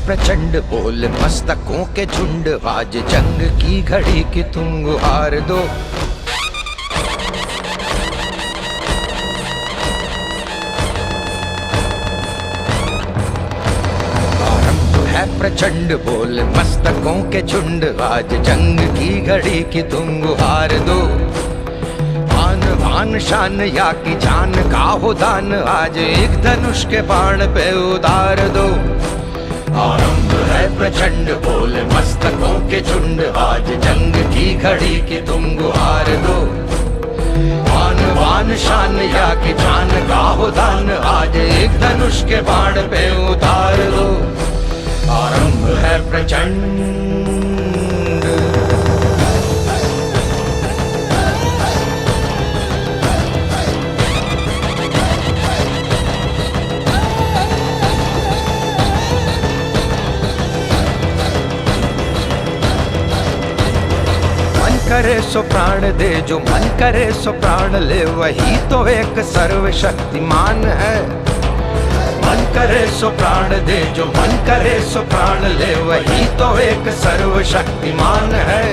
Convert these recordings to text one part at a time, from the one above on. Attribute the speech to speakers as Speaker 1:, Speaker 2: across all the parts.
Speaker 1: प्रचंड बोल मस्तकों के झुंड, आज जंग की घड़ी की तुम गुहार दो। प्रचंड बोल मस्तकों के झुंड, आज जंग की घड़ी की तुम गुहार दो। आन बान शान या की जान का हो दान, आज एक धनुष के बाण पे उतार दो। आरंभ है प्रचंड बोल मस्तकों के झुंड, आज जंग की घड़ी की तुम गुहार दो। आन बान शान या की जान का हो दान, आज एक धनुष के बाण पे उतार दो। आरंभ है प्रचंड। मन करे सो प्राण दे, जो मन करे सो प्राण ले, वही तो एक सर्वशक्तिमान है। मन करे सो प्राण दे, जो मन करे सो प्राण ले, वही तो एक सर्वशक्तिमान है।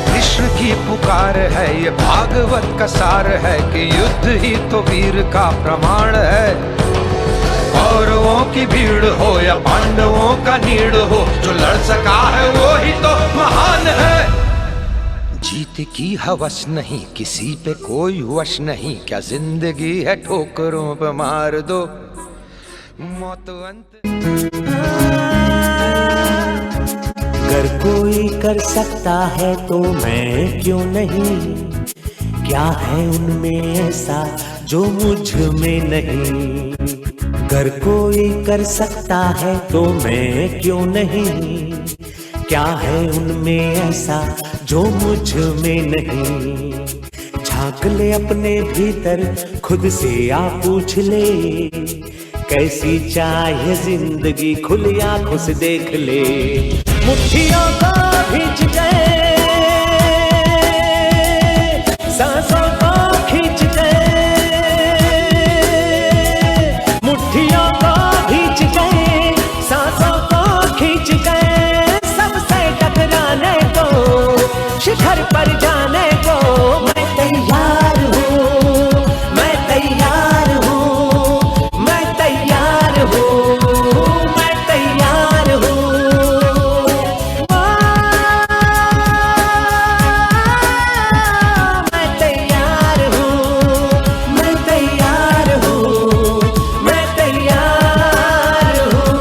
Speaker 1: कृष्ण की पुकार है, ये भागवत का सार है कि युद्ध ही तो वीर का प्रमाण है। कौरवों की भीड़ हो या पांडवों का नीड़ हो, जो लड़ सका है वो ही तो महान है। जीत की हवस नहीं, किसी पे कोई वश नहीं, क्या जिंदगी है ठोकरों पे मार दो। मौत अंत।
Speaker 2: अगर कोई कर सकता है तो मैं क्यों नहीं, क्या है उनमें ऐसा जो मुझ में नहीं। अगर कोई कर सकता है तो मैं क्यों नहीं, क्या है उनमें ऐसा जो मुझ में नहीं। झांक ले अपने भीतर, खुद से आ पूछ ले, कैसी चाहे जिंदगी, खुली आंखों से देख ले। मुट्ठियों को खींच गए, सांसों को खींच गए, मुट्ठियों को खींच गए, सांसों को खींच गए। सबसे टकराने को, शिखर पर जाने को मैं तैयार हूँ, मैं तैयार हूँ, मैं तैयार हूँ, मैं तैयार हूँ। मैं तैयार हूँ, मैं तैयार हूँ, मैं तैयार हूँ।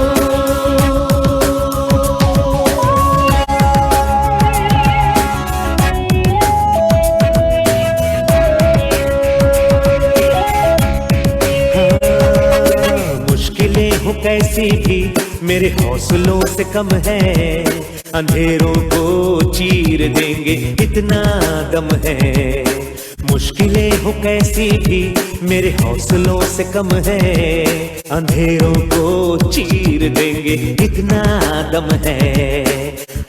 Speaker 2: मुश्किलें हो कैसी भी मेरे हौसलों से कम है, अंधेरों को चीर देंगे इतना दम है। मुश्किलें हो कैसी भी मेरे हौसलों से कम है, अंधेरों को चीर देंगे इतना दम है।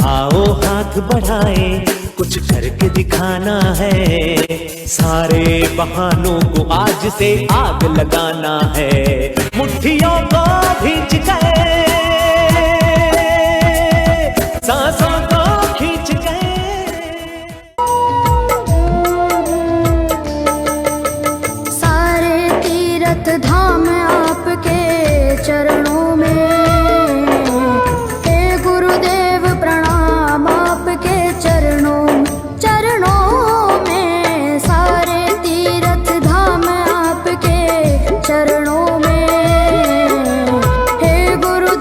Speaker 2: आओ हाथ बढ़ाए, कुछ करके दिखाना है, सारे बहानों को आज से आग लगाना है। मुट्ठियों को खींच गए, सांसों को खींच गए।
Speaker 3: सारे तीर्थ धाम आपके चरणों में, हे गुरुदेव प्रणाम आपके चरणों चरणों में। सारे तीर्थ धाम आपके चरणों में, हे गुरु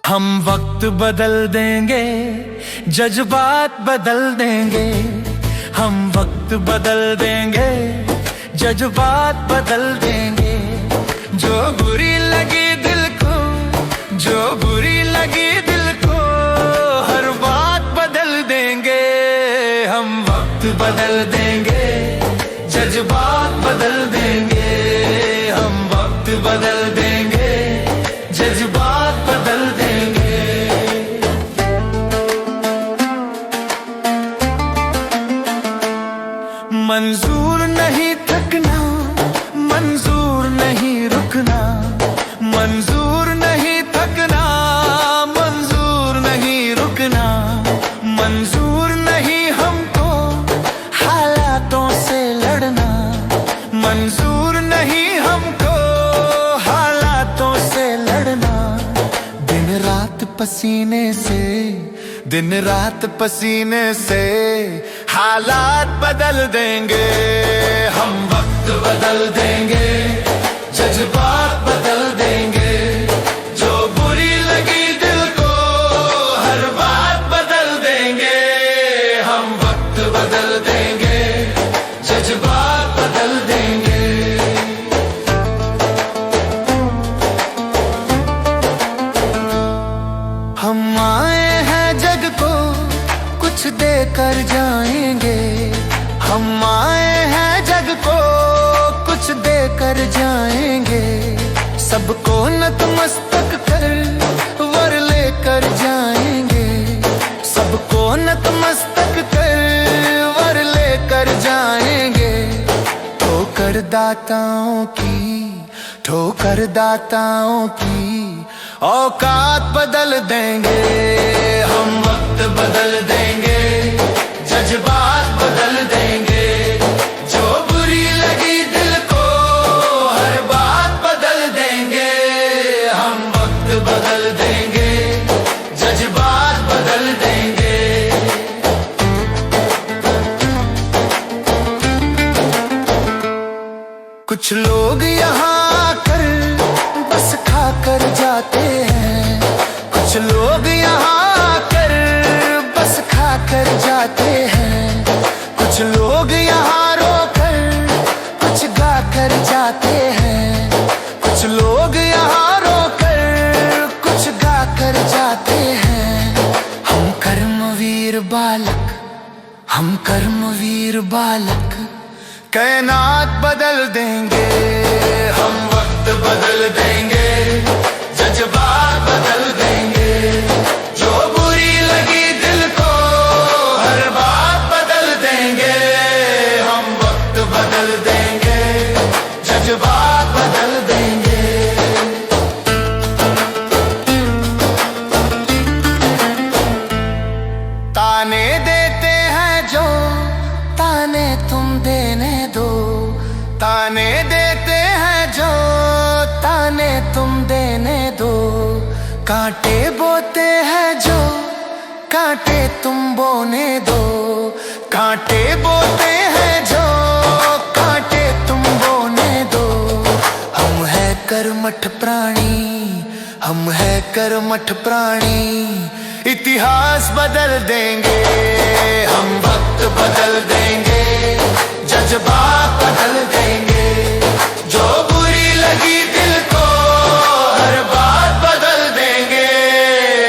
Speaker 1: हम वक्त बदल देंगे, जज्बात बदल देंगे। हम वक्त बदल देंगे, जज्बात बदल देंगे। जो बुरी लगी दिल को, जो बुरी लगी दिल को, हर बात बदल देंगे। हम वक्त बदल देंगे, जज्बात बदल देंगे। हम वक्त बदल देंगे, जज्बात बदल देंगे। मंजूर नहीं थकना, मंजूर नहीं रुकना। मंजूर नहीं थकना, मंजूर नहीं रुकना। मंजूर नहीं हमको हालातों से लड़ना। मंजूर नहीं हमको हालातों से लड़ना। दिन रात पसीने से, दिन रात पसीने से हालात बदल देंगे। हम वक्त बदल देंगे, जज्बात बदल देंगे। जो बुरी लगी दिल को, हर बात बदल देंगे। हम वक्त बदल देंगे, जज्बात बदल देंगे। हम आए हैं जग को कुछ देकर जाएंगे। हम आए हैं जग को कुछ देकर जाएंगे। सबको नतमस्तक कर वर लेकर जाएंगे। सबको नतमस्तक कर वर लेकर जाएंगे। ठोकर दाताओं की, ठोकर दाताओं की औकात बदल देंगे। हम वक्त बदल देंगे, जज्बात बदल देंगे। जो बुरी लगी दिल को, हर बात बदल देंगे। हम वक्त बदल देंगे, जज्बात बदल देंगे। कुछ लोग यहाँ आकर बस खाकर जाते हैं। कुछ लोग यहाँ आकर बस खाकर जाते हैं। कुछ लोग यहाँ रोकर कुछ गाकर जाते हैं। कुछ लोग यहाँ रोकर कुछ गाकर जाते हैं। हम कर्मवीर बालक, हम कर्मवीर बालक कायनात बदल देंगे। हम वक्त बदल देंगे, जज्बात बदल देंगे। जो बुरी लगी दिल को, हर बात बदल देंगे। हम वक्त बदल देंगे, जज्बात बदल देंगे। ताने देते हैं जो, ताने तुम देने दो। ताने देते हैं जो, ताने तुम देने दो। कांटे बोते हैं जो, कांटे तुम बोने दो। कांटे बोते हैं जो, कांटे तुम बोने दो। हम है कर्मठ प्राणी, हम है कर्मठ प्राणी। इतिहास बदल देंगे। हम वक्त बदल देंगे, जज्बात बदल देंगे। जो बुरी लगी दिल को, हर बात बदल देंगे।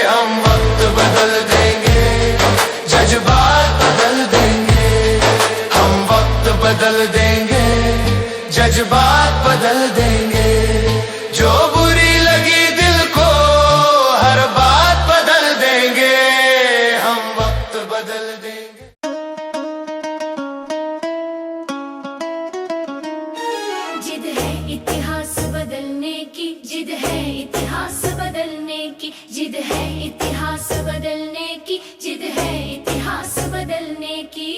Speaker 1: हम वक्त बदल देंगे, जज्बात बदल देंगे। हम वक्त बदल देंगे, जज्बात बदल देंगे। जो बुरी लगी दिल को, हर बात बदल देंगे। हम वक्त बदल देंगे।
Speaker 4: जिद है इतिहास बदलने की, जिद है इतिहास बदलने की, जिद है इतिहास बदलने की, जिद है इतिहास बदलने की।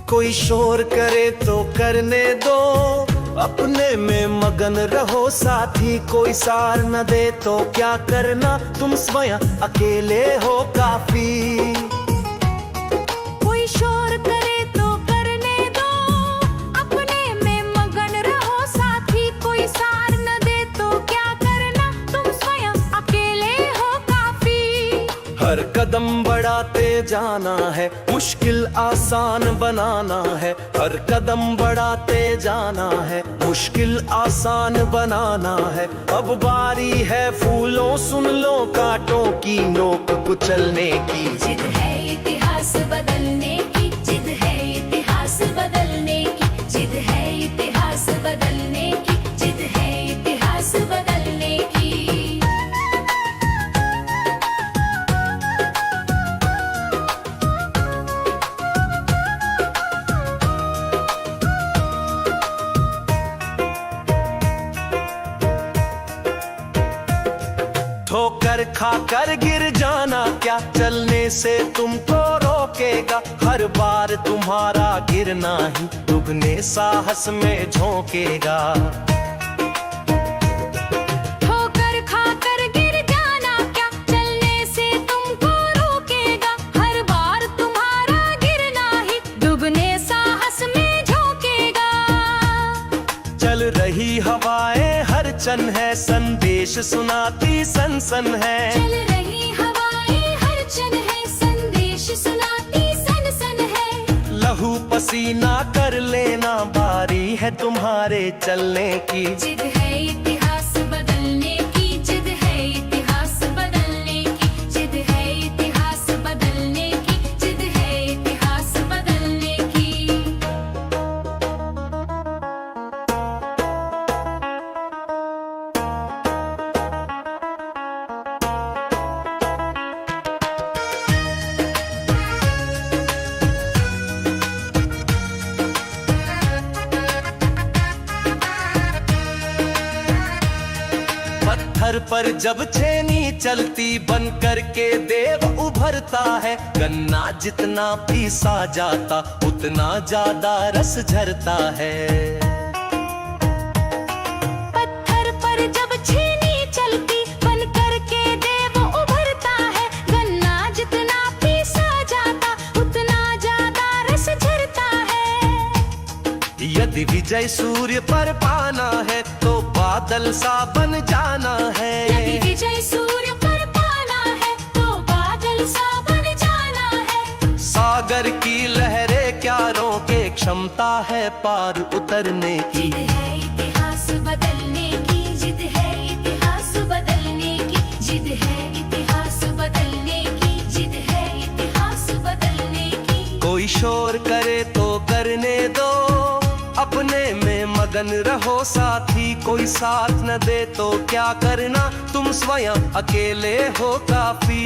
Speaker 2: कोई शोर करे तो करने दो, अपने में मगन रहो साथी। कोई सार न दे तो क्या करना, तुम स्वयं अकेले हो काफी।
Speaker 3: कोई शोर करे तो करने दो, अपने में मगन रहो साथी। कोई
Speaker 2: जाना है, मुश्किल आसान बनाना है, हर कदम बढ़ाते जाना है, मुश्किल आसान बनाना है। अब बारी है फूलों सुन लो कांटों की नोक कुचलने की।
Speaker 4: जिद है इतिहास बदलने की, जिद है इतिहास बदलने की, जिद है इतिहास बदलने की, जिद है इतिहास बदलने की।
Speaker 2: ठोकर खाकर गिर जाना क्या चलने से तुमको रोकेगा, हर बार तुम्हारा गिरना ही दुगने साहस में झोंकेगा।
Speaker 3: ठोकर खाकर गिर जाना क्या चलने से तुमको रोकेगा, हर बार तुम्हारा गिरना ही दुगने साहस में झोंकेगा।
Speaker 2: चल रही हवाएं हर चन है, संदेश सुनाती सनसन है।
Speaker 4: चल रही हवाएं हर चन है, संदेश सुनाती सन है।
Speaker 2: लहू पसीना कर लेना बारी है तुम्हारे चलने की।
Speaker 4: जिद है इतिहास बदलने की, जिद है इतिहास बदलने की, जिद है इतिहास बदलने की, जिद है इतिहास बदलने की।
Speaker 2: पत्थर पर जब छेनी चलती बन कर के देव उभरता है, गन्ना जितना पीसा जाता उतना ज्यादा रस झरता है।
Speaker 3: पत्थर पर जब छेनी चलती बन कर के देव उभरता है, गन्ना जितना पीसा जाता उतना ज्यादा रस झरता है।
Speaker 2: यदि विजय सूर्य पर पाना है तो बादल सा बन जाना है।
Speaker 4: यदि विजय सूर्य पर पाना है तो बादल सा बन जाना है।
Speaker 2: सागर की लहरें क्या रोके, क्षमता है पार उतरने की।
Speaker 4: जिद है इतिहास बदलने की, जिद है इतिहास बदलने की, जिद है इतिहास बदलने की, जिद है इतिहास बदलने की।
Speaker 2: कोई शोर करे तो करने दो, अपने में मगन रहो साथी, कोई साथ न दे तो क्या करना, तुम स्वयं अकेले हो काफी।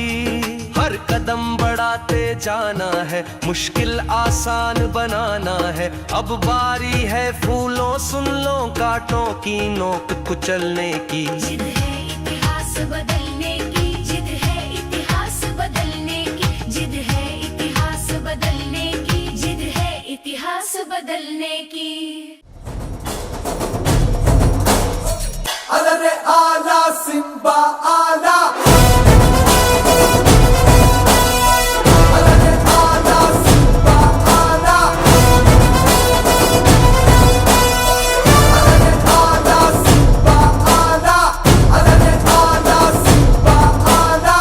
Speaker 2: हर कदम बढ़ाते जाना है, मुश्किल आसान बनाना है। अब बारी है फूलों सुन लो कांटों की नोक कुचलने की।
Speaker 4: जिद है इतिहास बदलने की, जिद है इतिहास बदलने की, जिद है इतिहास बदलने की, जिद है इतिहास बदलने की।
Speaker 5: Alare ala Simba ala. Alare ala Simba ala. Alare ala Simba ala. Alare ala Simba ala.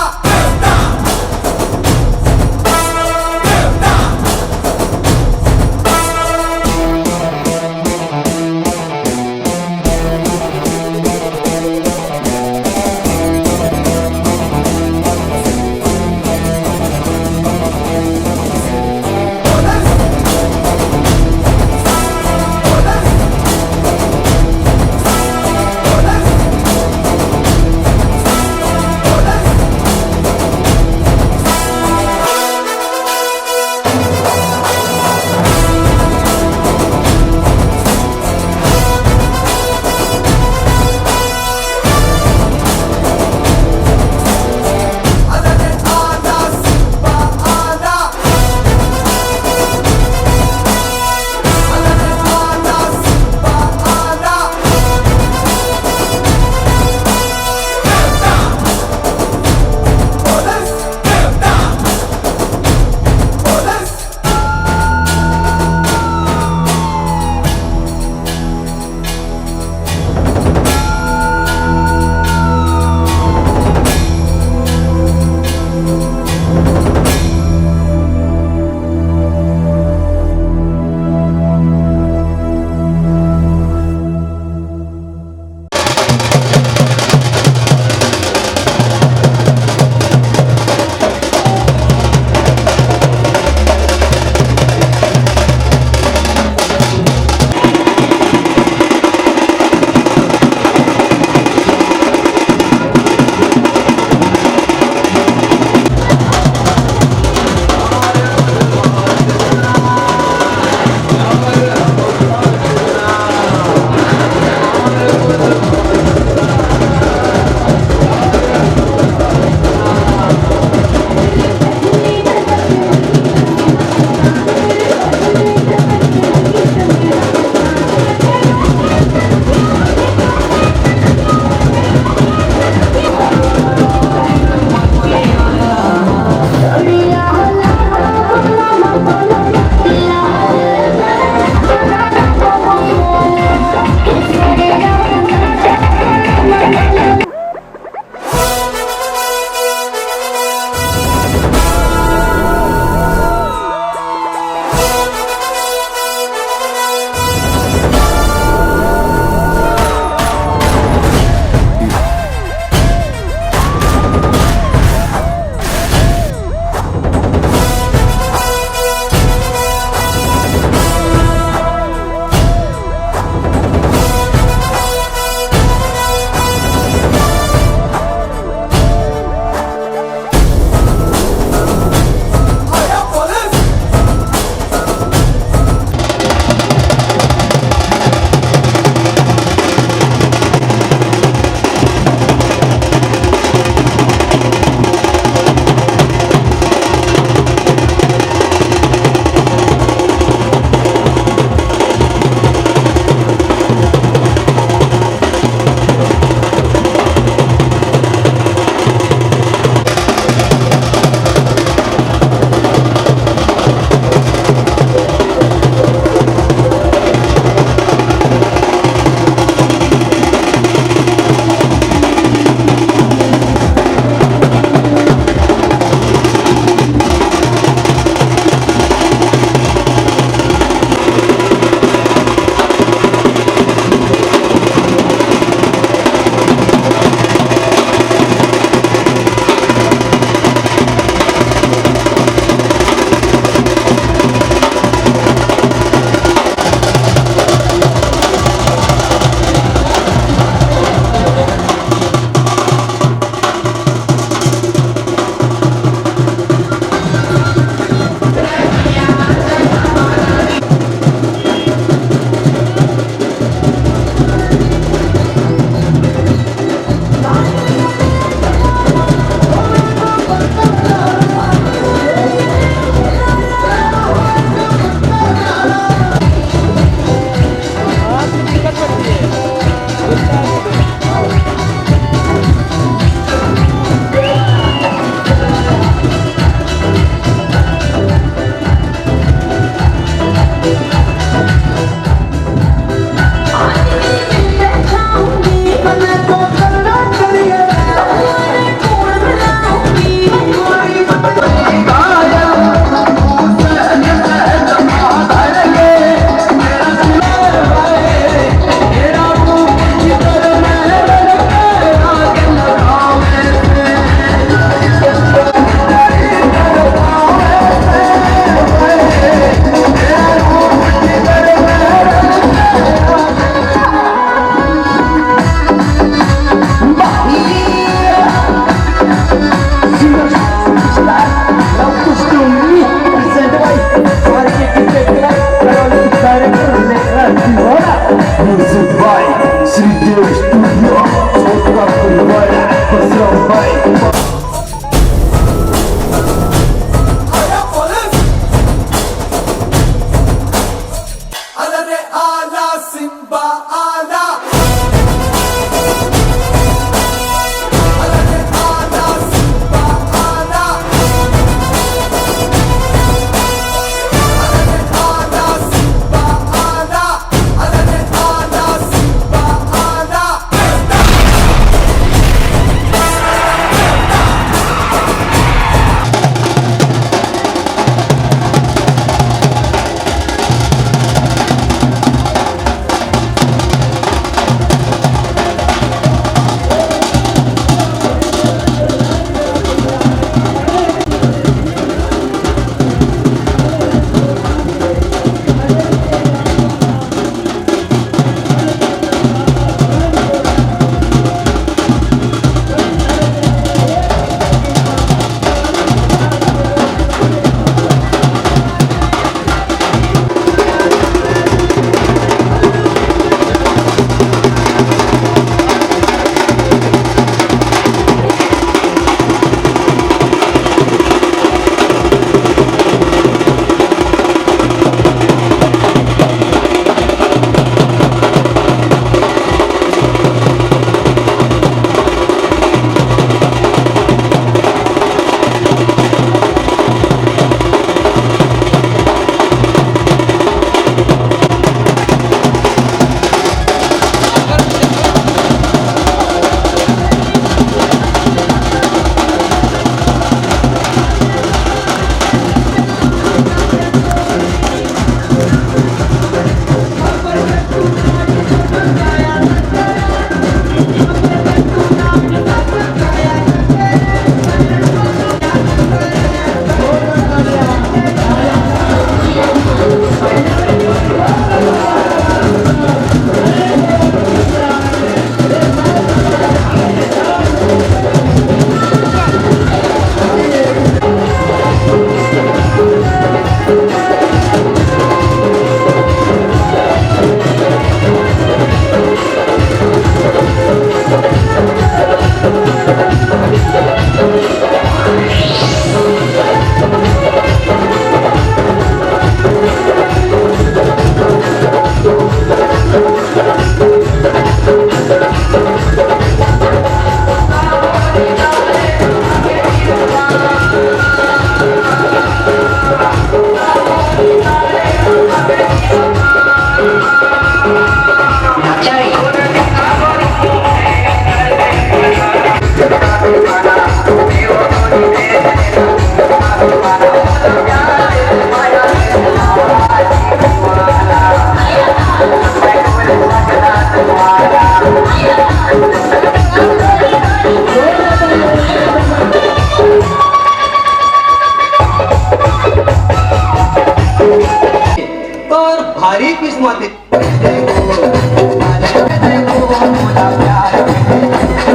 Speaker 6: और भारी किस्मत है।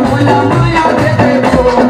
Speaker 5: मोला माया दे दे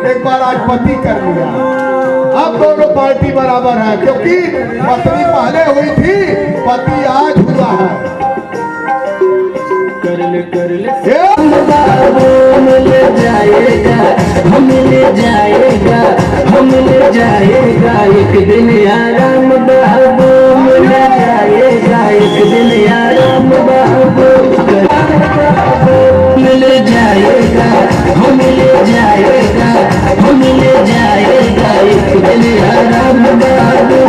Speaker 7: एक बार आज पति कर लिया। अब दोनों पार्टी बराबर है, क्योंकि पत्नी पहले हुई थी, पति आज हुआ है।
Speaker 2: एक दिन आराम बाबू मिल जाएगा, एक दिन आराम बाबू मिल जाएगा, मिल जाएगा, मिल जाएगा, एक दिन आराम बाबू।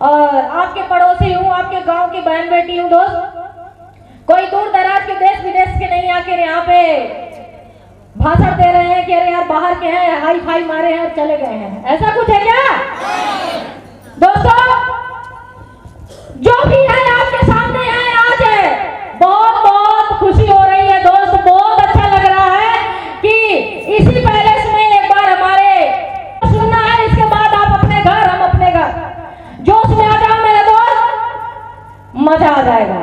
Speaker 8: और आपके पड़ोसी हूँ, आपके गांव की बहन बेटी हूँ दोस्त। कोई दूर दराज के देश विदेश के नहीं आके यहाँ पे भाषण दे रहे हैं कि अरे यार बाहर के हैं, हाई फाई मारे हैं और चले गए हैं, ऐसा कुछ है क्या? दोस्तों जो भी है आपके सामने है आज है, बहुत बहुत खुशी हो रही है दोस्त, बहुत अच्छा लग रहा है कि इसी पैलेस में एक बार हमारे सुनना है, इसके बाद आप अपने घर, हम अपने घर। जोश में आ जाओ मेरे दोस्त, मजा आ जाएगा।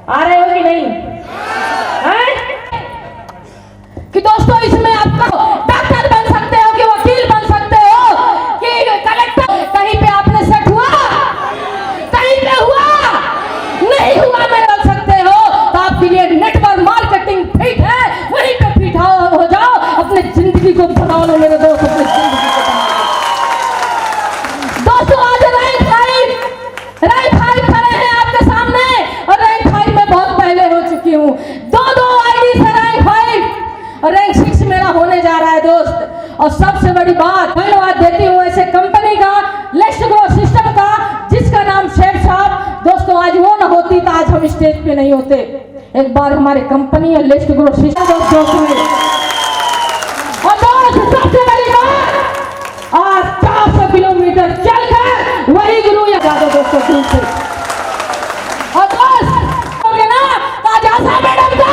Speaker 8: आ रहे हो कि नहीं? हैं? कि दोस्तों इसमें आपको डॉक्टर बन सकते हो, कि वकील बन सकते हो, कि कलेक्टर, कहीं पे आपने सेट हुआ, कहीं पे हुआ नहीं हुआ में बन सकते हो, तो आपके लिए नेटवर्क मार्केटिंग फिट है, वहीं पे फिट हो जाओ, अपने जिंदगी को बना लो मेरे दोस्त, अपनी जिंदगी को बना लो। दोस्तों आज रैंक 5 खड़े हैं आपके सामने, और रैंक 5 में बहुत पहले हो चुकी हूँ, दो आईडी से रैंक 5 और रैंक 6 मेरा होने जा रहा है दोस्त। और सबसे बड़ी बात धन्यवाद देती हूँ ऐसे कंपनी का, लेट्स ग्रो सिस्टम का, जिसका नाम शेख साहब। दोस्तों आज वो ना होती तो आज हम स्टेज पे नहीं होते। एक बार हमारे कंपनी और लेट्स ग्रो सिस्टम और दोस्त सबसे बड़ी बात, आज 400 किलोमीटर चलकर वही गुरु या दोस्तों दूर से। और दोस्त हो गया ना ताजा मैडम का,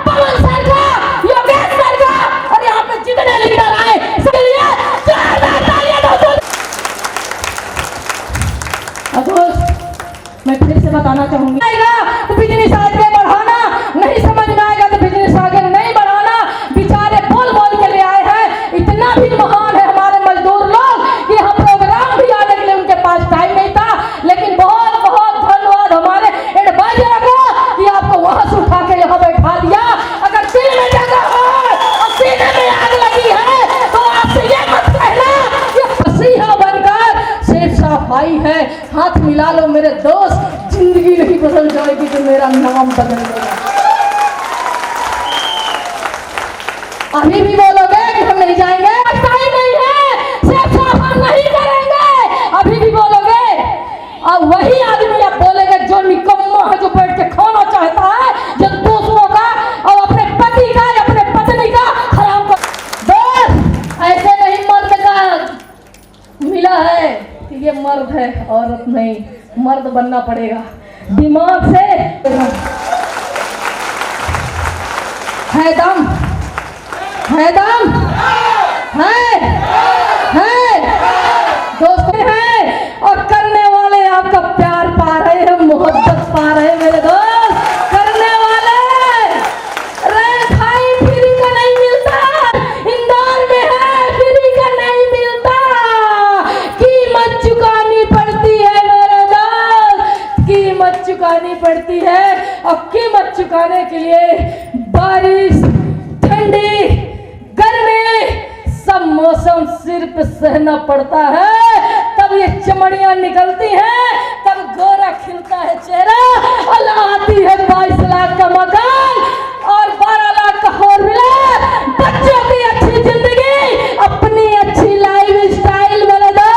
Speaker 8: पवन सर का, योगेश सर का, और यहाँ पे जितने लीडर आए सबके लिए जोरदार तालियां दोस्तों। और दोस्त मैं फिर से बताना चाहूंगी, आएगा तो बिजनेस आगे बढ़ाना, नहीं समझ में आएगा तो बिजनेस आगे नहीं बढ़ाना। बेचारे बोल बोल के ले आए हैं, इतना भी महान है हमारे मजदूर लोग कि हम प्रोग्राम भी आने के लिए उनके पास टाइम नहीं था, लेकिन बहुत बहुत धन्यवाद हमारे एडवाइजर को कि आपको वहां से उठा के यहाँ बैठा दिया। अगर दिल में जगह हो और सीने में आग लगी है तो आपसे ये मत कहना ये मसीहा बनकर शेर शाह भाई है। हाथ मिला लो मेरे दोस्त, जिंदगी नहीं बदल जाएगी तो मेरा नाम बदल जाएगा। अभी भी बोलोगे कि हम नहीं जाएंगे, टाइम नहीं है, शेर शाह हम नहीं करेंगे, अभी भी बोलोगे। अब वही आदमी आप बोलेंगे जो निकम्मा है, जो बैठ के खाना चाहता है, जो दूसरों का और अपने पति का या अपने पत्नी का हराम कर। दोस्त ऐसे नहीं मर्द का मिला है कि ये मर्द है, औरत नहीं, मर्द बनना पड़ेगा दिमाग से। है दम, है दम, है दोस्तों है, और करने वाले आपका प्यार पा रहे हैं, मोहब्बत पा रहे हैं मेरे दोस्त। करने वाले रैंक 5 फ्री का नहीं मिलता, इंदौर में है फ्री का नहीं मिलता, लानी पड़ती है और कीमत चुकाने के लिए बारिश, ठंडी, गर्मी, सब मौसम सिर्फ सहना पड़ता है। तब ये चमड़ियां निकलती हैं, तब गोरा खिलता है चेहरा और आती है 22 लाख का मकान और 12 लाख का फोर व्हीलर, बच्चों की अच्छी जिंदगी, अपनी अच्छी लाइफ स्टाइल वाले दो,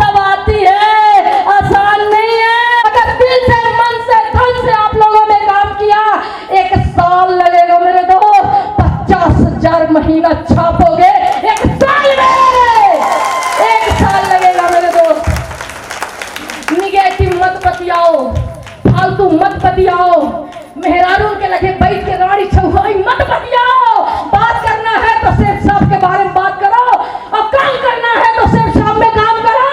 Speaker 8: तब आती है। आसान नहीं है। अगर दिल से, मन से, धन से आप लोगों ने काम किया, 1 साल लगेगा मेरे दोस्त, 50,000 महीना छापोगे 1 साल में, 1 साल लगेगा मेरे दोस्त। निगेटिव मत बतियाओ, फालतू मत बतियाओ, मेहरारू के लगे बैठ के रानी छुहाई मत बतियाओ। बात करना है तो शेख साहब के बारे में बात करो और काम करना है तो शेख साहब में काम करो।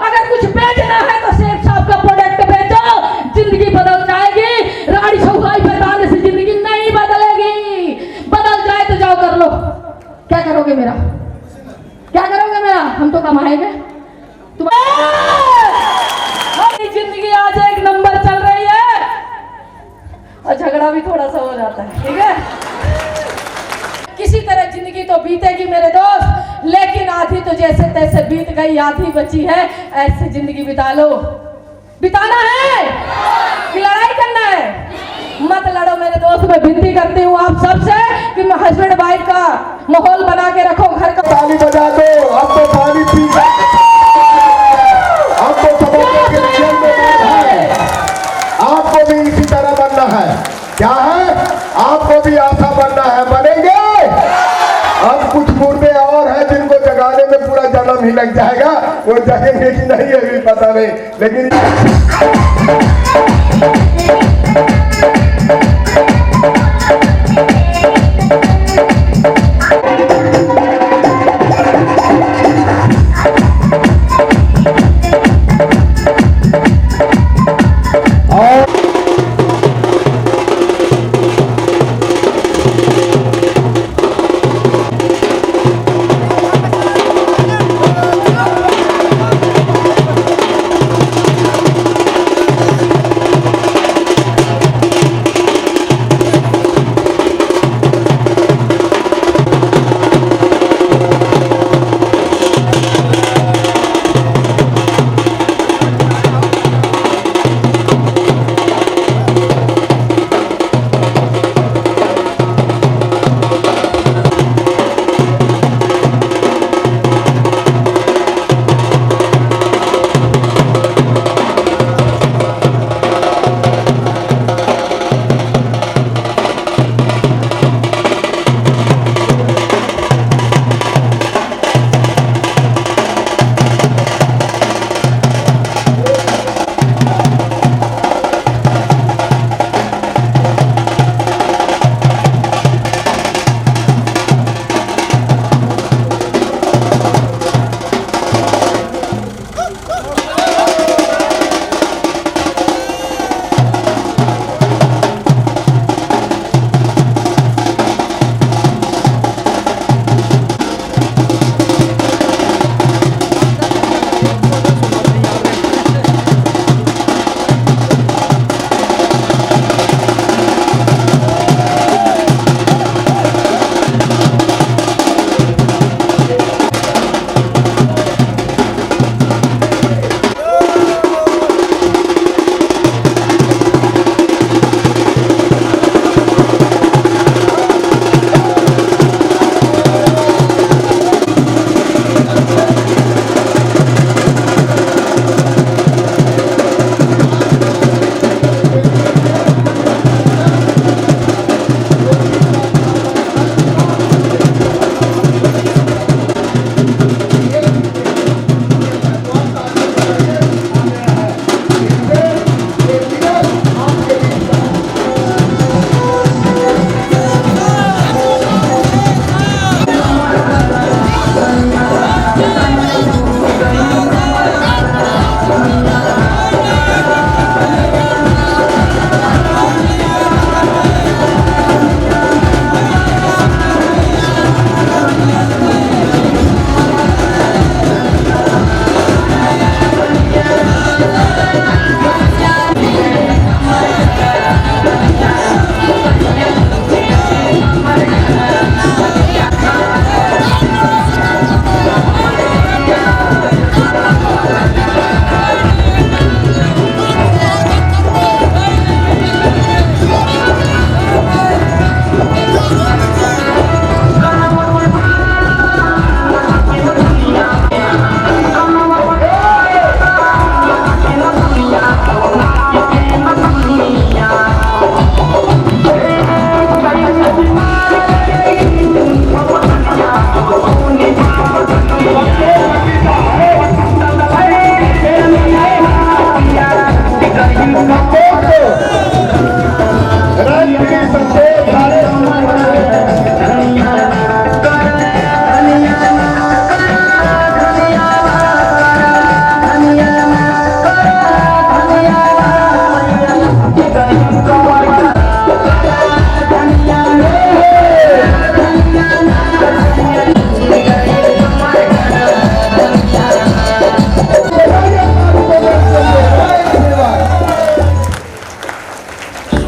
Speaker 8: अगर कुछ बेचना है तो शेख साहब का प्रोडक्ट बेचो, जिंदगी बदल जाएगी। रानी छुहाई बताने से जिंदगी नहीं बदलेगी। बदल जाए तो जाओ कर लो। क्या करोगे मेरा, क्या करोगे मेरा? हम तो कमाएंगे। हमारी जिंदगी आज 1 नंबर चल रही है और झगड़ा भी थोड़ा सा हो जाता है, ठीक है। किसी तरह जिंदगी तो बीतेगी मेरे दोस्त, लेकिन आधी तो जैसे तैसे बीत गई, आधी बची है। ऐसे जिंदगी बिता लो। बिताना है कि लड़ाई करना है? मत लड़ो मेरे दोस्त। मैं विनती करती हूँ आप सबसे कि मैं हस्बैंड वाइफ का माहौल बना के रखो घर का।
Speaker 7: ताली बजा दो। हम तो ताली पी, हम तो सबों के लिए है। आपको भी इसी तरह बनना है। क्या है? आपको भी आशा बनना है। बनेंगे? अब कुछ मुर्दे और हैं जिनको जगाने में पूरा जन्म ही लग जाएगा। वो जगेंगे कि नहीं ये भी पता नहीं, लेकिन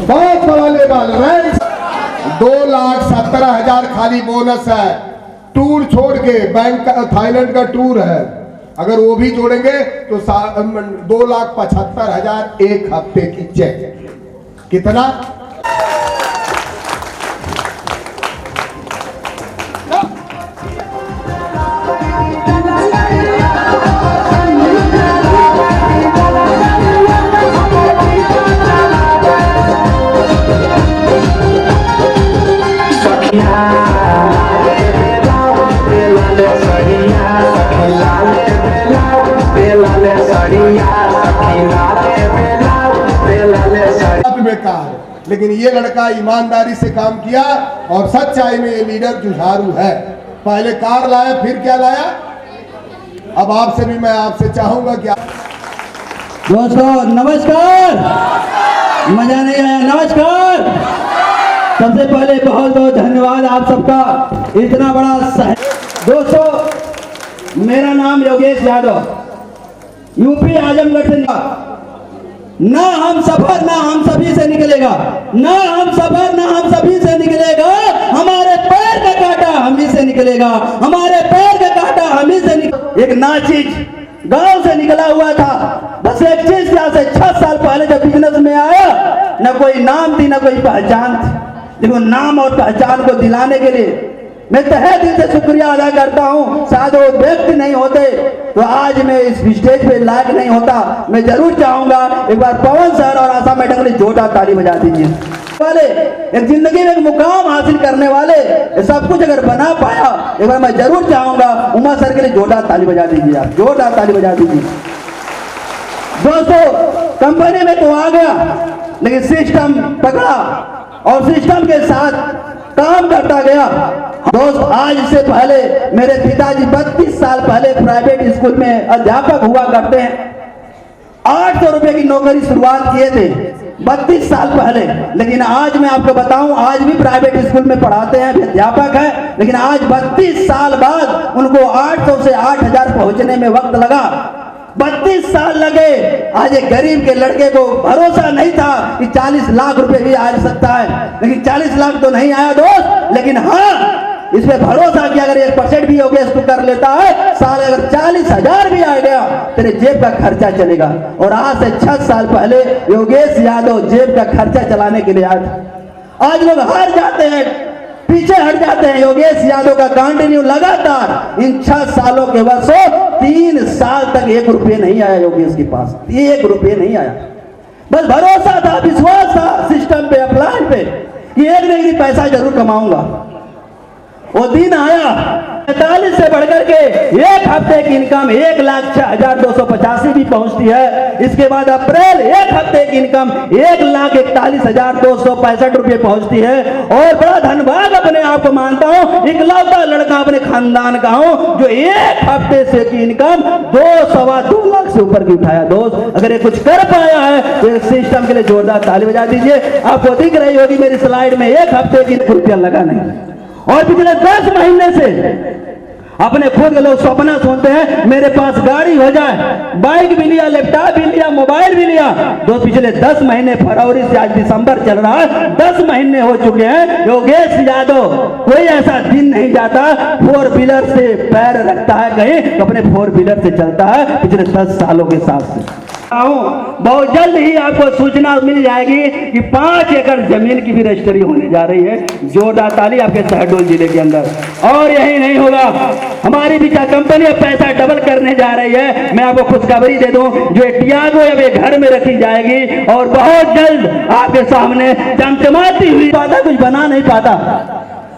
Speaker 7: बहुत बड़ा लेवल रैंक। 2,70,000 खाली बोनस है। टूर छोड़ के बैंक का थाईलैंड का टूर है, अगर वो भी जोड़ेंगे तो 2,75,000 एक हफ्ते की चेक। कितना? बेकार, लेकिन ये लड़का ईमानदारी से काम किया और सच्चाई में ये लीडर जुझारू है। पहले कार लाया, फिर क्या लाया। अब आपसे भी मैं आपसे चाहूंगा कि
Speaker 9: दोस्तों नमस्कार। मजा नहीं आया? नमस्कार। सबसे पहले बहुत बहुत धन्यवाद आप सबका, इतना बड़ा दोस्तों मेरा नाम योगेश यादव, यूपी आजमगढ़ से। ना हम सफर ना हम सभी से निकलेगा, ना हम सफर ना हम सभी से निकलेगा, हमारे पैर का कांटा हम ही से निकलेगा, हमारे पैर का कांटा हम ही से एक नाचीज गांव से निकला हुआ था, बस एक चीज यहाँ से 6 साल पहले जब बिजनेस में आया, न कोई नाम थी न कोई पहचान थी। देखो नाम और पहचान को दिलाने के लिए मैं तहे दिल से शुक्रिया अदा करता हूँ। शायद वो व्यक्ति नहीं होते तो आज मैं इस स्टेज पे लायक नहीं होता। मैं जरूर चाहूंगा एक बार पवन सर और आशा मैडम के लिए जोरदार ताली बजा दीजिए। वाले एक जिंदगी में एक मुकाम हासिल करने वाले सब कुछ अगर बना पाया, एक बार मैं जरूर चाहूंगा उमा सर के लिए जोरदार ताली बजा दीजिए। आप जोरदार ताली बजा दीजिए। दोस्तों कंपनी में तो आ गया, लेकिन सिस्टम पकड़ा और सिस्टम के साथ काम करता गया। दोस्त आज से पहले मेरे पिताजी 32 साल पहले प्राइवेट स्कूल में अध्यापक हुआ करते हैं। 800 रुपए की नौकरी शुरुआत किए थे 32 साल पहले, लेकिन आज मैं आपको बताऊं आज भी प्राइवेट स्कूल में पढ़ाते हैं, अध्यापक है, लेकिन आज 32 साल बाद उनको 800 से 8,000 पहुंचने में वक्त लगा। 32 साल लगे। आज एक गरीब के लड़के को भरोसा नहीं था कि 40 लाख रुपए भी आ सकता है, लेकिन 40 लाख तो नहीं आया दोस्त, लेकिन हाँ इस पे भरोसा किया अगर 1% भी योगेश तू कर लेता है, साल अगर 40,000 भी आ गया तेरे जेब का खर्चा चलेगा। और आज से 6 साल पहले योगेश यादव जेब का खर्चा चलाने के लिए आए थे। आज लोग हार जाते हैं, पीछे हट जाते हैं। योगेश यादव का कंटिन्यू लगातार इन 6 सालों के वर्षों 3 साल तक 1 रुपये नहीं आया योगेश के पास, 1 रुपये नहीं आया। बस भरोसा था, विश्वास था सिस्टम पे, अपलाइन पे कि एक न एक पैसा जरूर कमाऊंगा। वो दिन आया 45 से बढ़कर के एक हफ्ते की इनकम 1,06,285 भी पहुंचती है। इसके बाद अप्रैल एक हफ्ते की इनकम 1,41,265 रुपये पहुंचती है। और बड़ा धन्यवाद अपने आप को मानता हूं, इकलौता लड़का अपने खानदान का हूं जो एक हफ्ते से की इनकम 2-2.25 लाख से ऊपर की उठाया। दोस्त अगर ये कुछ कर पाया है तो इस सिस्टम के लिए जोरदार ताली बजा दीजिए। आपको दिख रही होगी मेरी स्लाइड में एक हफ्ते की रुपया लगा नहीं। और पिछले 10 महीने से अपने खुद के लोग सपना सुनते हैं मेरे पास गाड़ी हो जाए, बाइक भी लिया, लैपटॉप भी लिया, मोबाइल भी लिया। दोस्त पिछले 10 महीने, फरवरी से आज दिसंबर चल रहा है, 10 महीने हो चुके हैं। योगेश यादव कोई ऐसा दिन नहीं जाता 4 व्हीलर से पैर रखता है कहीं तो अपने 4 व्हीलर से चलता है पिछले 10 सालों के साथ से। बहुत जल्द ही आपको सूचना मिल जाएगी कि 5 एकड़ जमीन की भी रजिस्ट्री होने जा रही है। जोरदार ताली आपके शहडोल जिले के अंदर। और यही नहीं होगा, हमारी भी कंपनी अब पैसा डबल करने जा रही है। मैं आपको खुशखबरी दे दूं, जो टियागो अब एक घर में रखी जाएगी और बहुत जल्द आपके सामने चमचमाती हुई पाता कुछ बना नहीं पाता।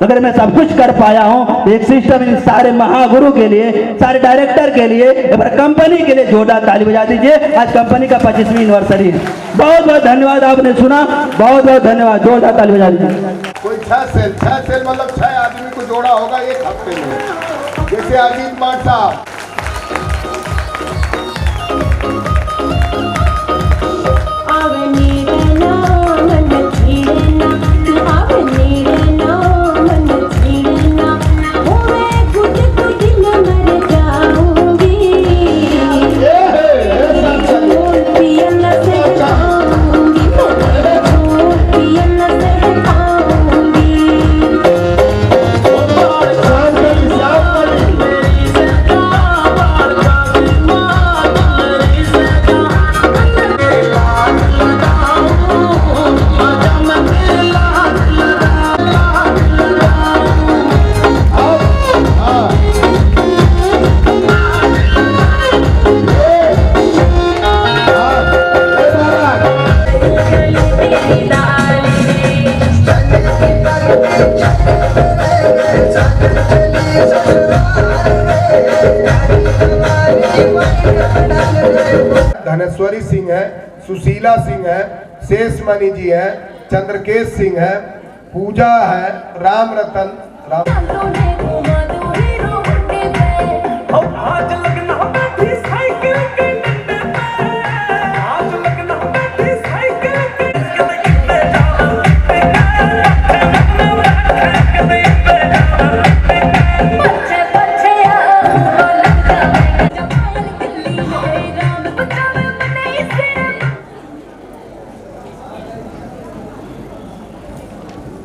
Speaker 9: अगर मैं सब कुछ कर पाया हूं एक सिस्टम इन सारे महागुरु के लिए, सारे डायरेक्टर के लिए, कंपनी के लिए जोरदार ताली बजा दीजिए। आज कंपनी का 25वीं एनिवर्सरी है। बहुत बहुत धन्यवाद, आपने सुना, बहुत बहुत धन्यवाद। जोरदार ताली बजा दीजिए।
Speaker 7: कोई 6 सेल मतलब 6 आदमी को जोड़ा होगा एक हफ्ते में, जैसे अजीत मान साहब। धनेश्वरी सिंह है, सुशीला सिंह है, शेषमणि जी है, चंद्रकेश सिंह है, पूजा है, राम रतन
Speaker 5: आज लगना बैठी साइकिल के डंडे पे, आज लगना बैठी साइकिल के डंडे पे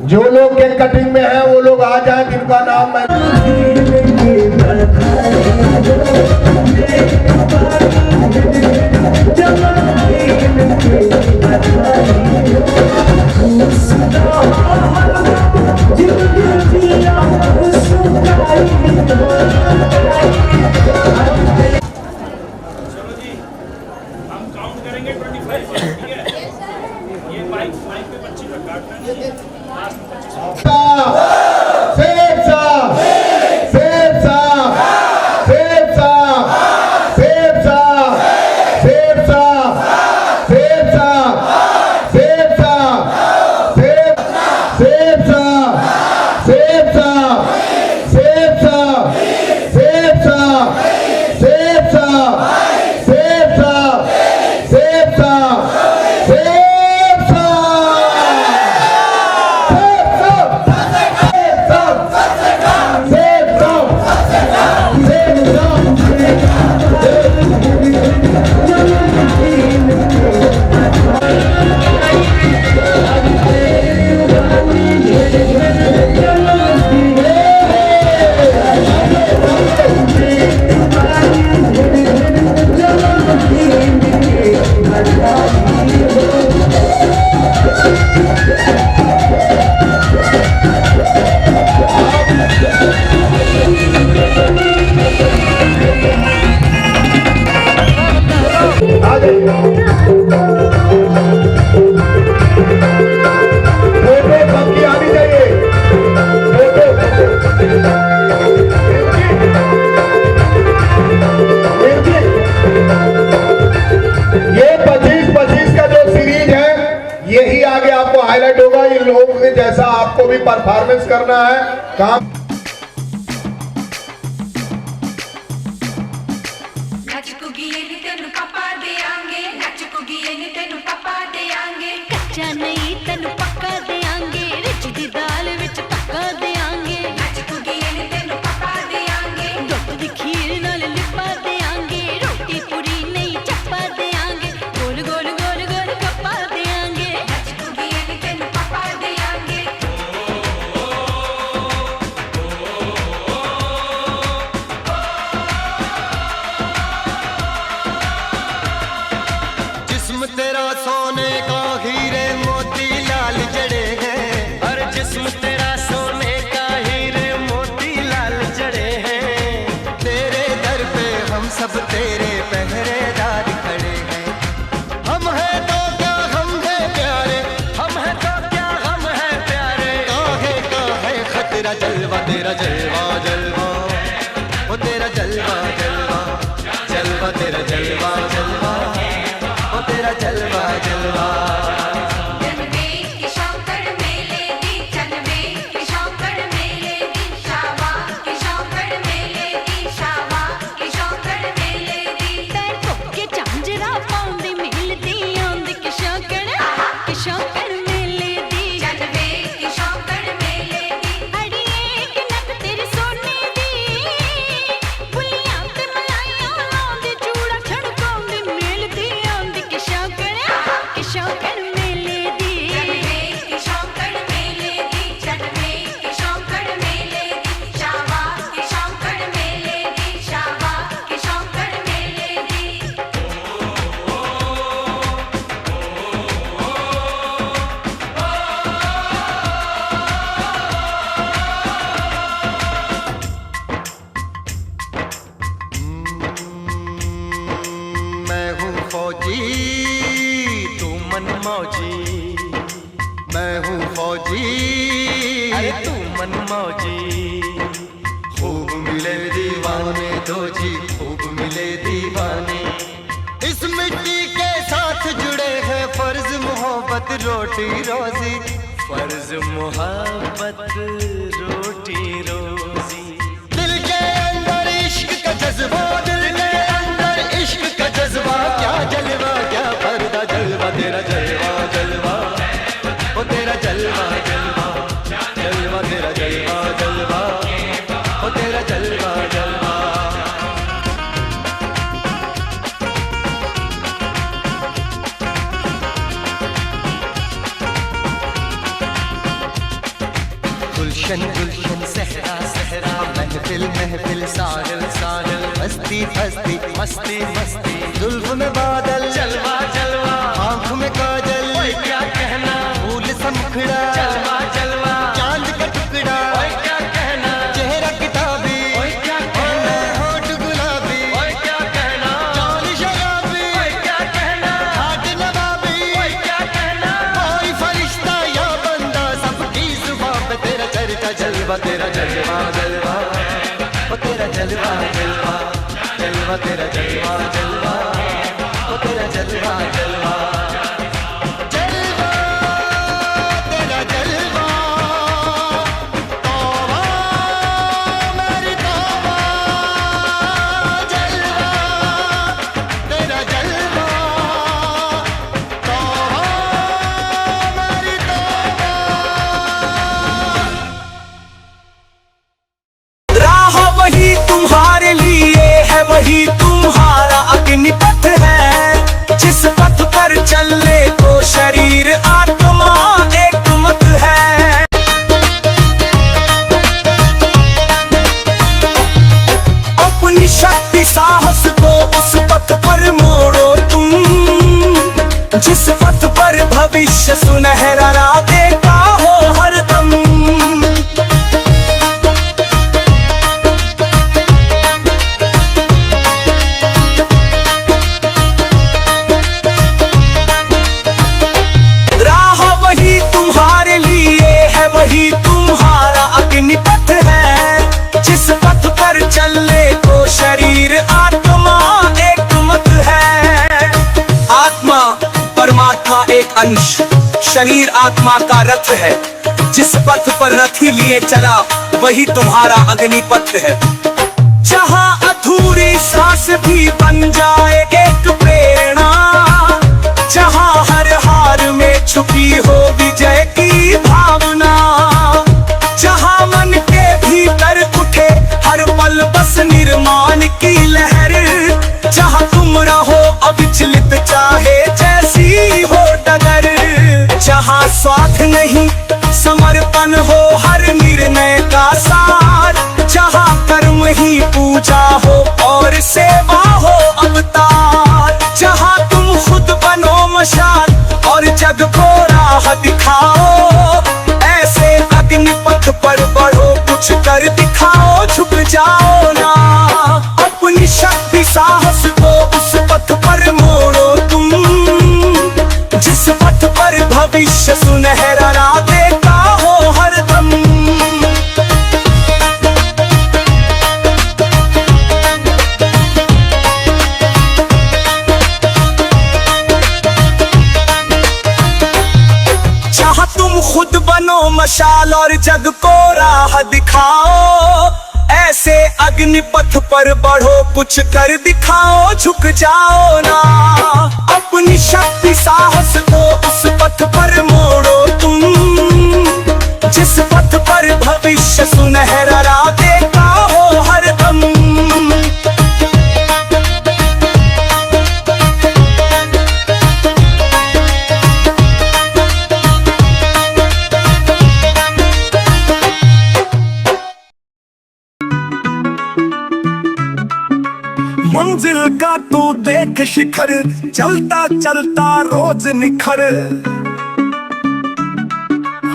Speaker 7: जो लोग केक कटिंग में हैं वो लोग आ जाएं, जिनका नाम मैं हाईलाइट होगा। इन लोगों के जैसा आपको भी परफॉर्मेंस करना है। काम
Speaker 3: कच्चा नहीं तेनू पक्का देंगे, रिच दी दाल विच पक्का देंगे, तेनू पक्का देंगे, दुध दी खीर नाल लिपा देंगे, रोटी पूरी नहीं चप्पा देंगे, गोल गोल गोल गोल कप्पा देंगे, तेनू पक्का देंगे।
Speaker 1: जिस्म तेरा सोने का हीरे मोती लाल जड़े हैं, हर जिस्म तेरा सोने का हीरे मोती लाल जड़े हैं। तेरे दर पे हम सब तेरे पहरेदार खड़े हैं। हम हैं तो क्या हम हैं प्यारे, हम हैं तो क्या हम हैं प्यारे। काहे खतरा जलवा तेरा जलवा जलवा, ओ तेरा जलवा जलवा जलवा, तेरा जलवा जलवा, ओ तेरा जलवा जलवा।
Speaker 3: जनवे की शौकड़ मेले दी, जनवे की शौकड़ मेले दी, शावा की शौकड़ मेले दी, शावा की शौकड़ मेले दी। पैर पक्के झांझरा पाउंदी मिलदी आंदी की शौकड़ मेले दी, जनवे की शौकड़ मेले दी। अड़िए कि नक तेरी सोने दी, बुलियां ते मलाइयां लाउंदी, चूड़ा छड़काउंदी मिलदी आंदी की शौकड़ मेले दी, जनवे की शौकड़ मेले दी, जनवे की शौकड़ मेले दी, शावा की शौकड़ मेले दी, शावा की शौकड़ मेले दी।
Speaker 1: मैं हूँ फौजी तू मन मौजी, मैं हूँ फौजी अरे तू मन मौजी। खूब मिले दीवाने दो जी, खूब मिले दीवाने इस मिट्टी रोटी रोजी, फर्ज मोहब्बत रोटी रोजी। दिल के अंदर इश्क का जज्बा, दिल के अंदर इश्क का जज्बा, क्या जलवा क्या पर्दा जलवा, तेरा जलवा जलवा, ओ तेरा जलवा जलवा, जलवा तेरा जलवा जलवा, ओ तेरा जलवा जलवा। गुलशन गुलशन सहरा सहरा, महफिल महफिल साहिल साहिल, मस्ती मस्ती मस्ती मस्ती, जुल्फ में बादल जलवा जलवा, आँख में काजल क्या कहना, फूल सा मुखड़ा जलवा जलवा, चांद का टुकड़ा क्या कहना, चेहरा किताबी क्या कहना, होठ गुलाबी क्या कहना, चाल शराबी क्या कहना, हाथ नवाबी क्या कहना, कोई फरिश्ता या बंदा सबकी जुबान पे तेरा चर्चा जलवा, तेरा जलवा जलवा, ओ तेरा जलवा जलवा, जलवा तेरा जलवा जलवा, ओ तेरा जलवा जलवा, जलवा तेरा जलवा, तौबा मेरी तौबा, जलवा तेरा जलवा, तौबा मेरी तौबा।
Speaker 2: राह वही तुम्हारे लिए है, वही तुम्हारा अग्निपथ है, जिस पथ पर चलने को शरीर आत्मा एक मत है। अपनी शक्ति साहस को उस पथ पर मोड़ो तुम, जिस पथ पर भविष्य सुनहरा देता हो हरदम। वही तुम्हारा अग्निपथ है, जिस पथ पर चलने को शरीर आत्मा एक मत है। आत्मा परमात्मा एक अंश, शरीर आत्मा का रथ है, जिस पथ पर रथी लिए चला वही तुम्हारा अग्निपथ है। जहाँ अधूरी सांस भी बन जाए एक प्रेरणा, जहाँ हर हार में छुपी हो विजय की भावना, जहाँ मन के भीतर उठे हर पल बस निर्माण की लहर, जहाँ तुम रहो अविचलित चाहे जैसी हो डगर, जहाँ स्वार्थ नहीं समर्पण हो हर निर्णय का सार, जहाँ कर्म ही पूजा हो और सेवा हो अवतार, जहाँ तुम खुद बनो मशाल और जग को राह दिखाओ, ऐसे अग्निपथ पर बढ़ो कुछ कर दिखाओ, झुक जाओ ना। अपनी शक्ति साहस को उस पथ पर मोड़ो तुम, जिस पथ पर भविष्य सुनहरा देता हो हरदम। खुद बनो मशाल और जग को राह दिखाओ, ऐसे अग्निपथ पर बढ़ो कुछ कर दिखाओ, झुक जाओ ना। अपनी शक्ति साहस को उस पथ पर मोड़ो तुम, जिस पथ पर भविष्य सुनहरा देता हो हरदम। मंजिल का तू देख शिखर, चलता चलता रोज निखर,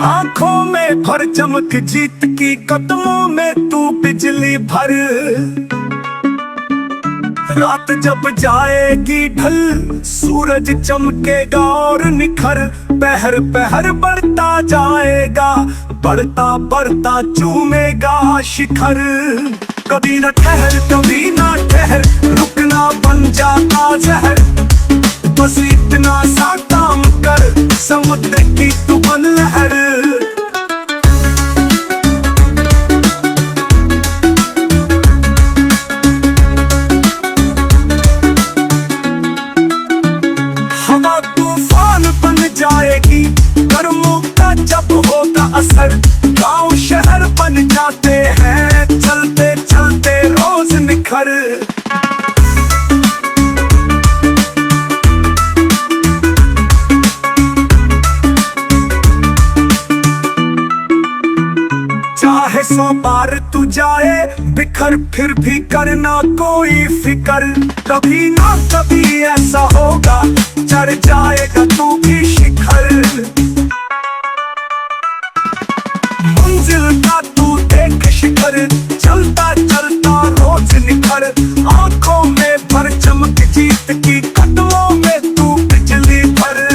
Speaker 2: आंखों में भर चमक जीत की, कदमों में तू बिजली भर। रात जब जाएगी ढल, सूरज चमकेगा और निखर, पहर पहर बढ़ता जाएगा, बढ़ता बढ़ता चूमेगा शिखर। कभी न ठहर कभी ना ठहर, रुकना बन जाता जहर, बस इतना सा काम
Speaker 5: होकर समुद्र की तू बन लहर। हवा तूफान बन जाएगी कर्मों का जब होगा असर। गांव शहर बन जाते हैं चलते चलते रोज निखर। चाहे 100 बार तू जाए बिखर फिर भी करना कोई फिकर। कभी ना कभी ऐसा होगा चढ़ जाएगा तू भी शिखर। मंजिल का तू देख शिखर चलता चलता रोज निखर। आंखों में भर चमक जीत की कदमों में तू बिजली भर।